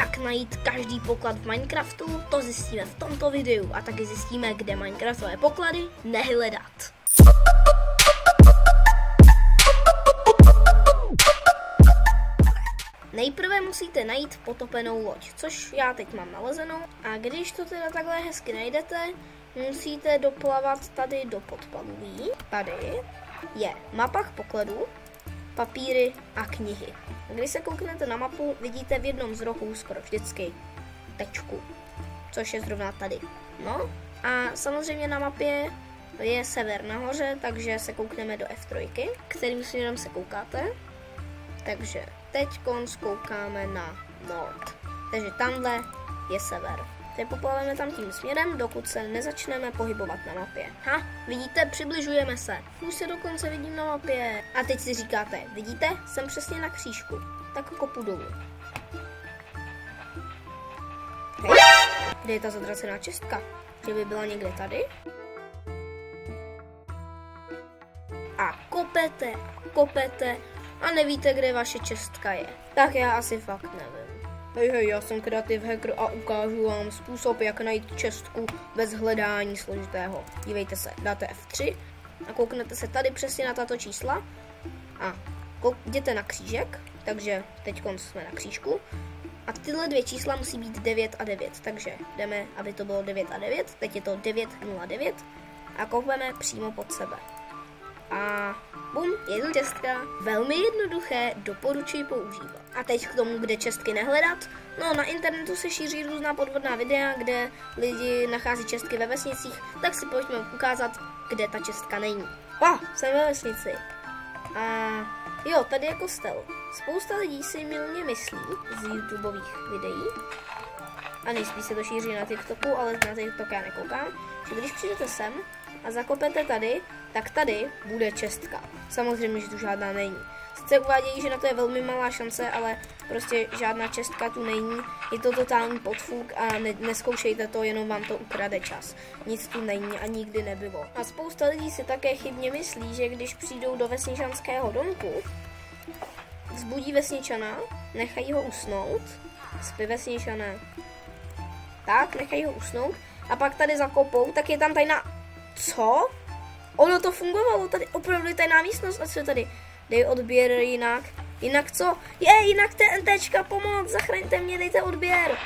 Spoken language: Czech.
jak najít každý poklad v Minecraftu, to zjistíme v tomto videu a taky zjistíme, kde Minecraftové poklady nehledat. Nejprve musíte najít potopenou loď, což já teď mám nalezenou. A když to teda takhle hezky najdete, musíte doplavat tady do podpalubí. Tady je mapa k pokladu, papíry a knihy. Když se kouknete na mapu, vidíte v jednom z rohů skoro vždycky tečku, což je zrovna tady. No a samozřejmě na mapě je sever nahoře, takže se koukneme do F3, kterým směrem se koukáte. Takže teď koukáme na North. Takže tamhle je sever. Teď poplaveme tam tím směrem, dokud se nezačneme pohybovat na mapě. Vidíte, přibližujeme se. Už se dokonce vidím na mapě. A teď si říkáte, vidíte, jsem přesně na křížku. Tak kopu dolů. Hej, kde je ta zatracená čestka? Že by byla někde tady? A kopete a nevíte, kde vaše čestka je. Tak já asi fakt nevím. Hej, já jsem Creative Hacker a ukážu vám způsob, jak najít čestku bez hledání složitého. Dívejte se, dáte F3 a kouknete se tady přesně na tato čísla a jděte na křížek, takže teď jsme na křížku a tyhle dvě čísla musí být 9 a 9, takže jdeme, aby to bylo 9 a 9, teď je to 909 a koupeme přímo pod sebe. A bum, je tu čestka. Velmi jednoduché, doporučuji používat. A teď k tomu, kde čestky nehledat. No, na internetu se šíří různá podvodná videa, kde lidi nachází čestky ve vesnicích, tak si pojďme ukázat, kde ta čestka není. Jsem ve vesnici. A jo, tady je kostel. Spousta lidí si mylně myslí z YouTubeových videí, a nejspíš se to šíří na TikToku, ale na TikTok já nekoukám, že když přijdete sem a zakopete tady, tak tady bude čestka. Samozřejmě, že tu žádná není. Sice uvádějí, že na to je velmi malá šance, ale prostě žádná čestka tu není. Je to totální podfuk a neskoušejte to, jenom vám to ukrade čas. Nic tu není a nikdy nebylo. A spousta lidí si také chybně myslí, že když přijdou do vesničanského domku, vzbudí vesničana, nechají ho usnout, spí vesničané. Tak, nechají ho usnout a pak tady zakopou, tak je tam tajná... Co? Ono to fungovalo, tady opravdu je tajná místnost, a co je tady? Dej odběr jinak. Jinak co? Jinak TNTčka, pomoc, zachraňte mě, dejte odběr.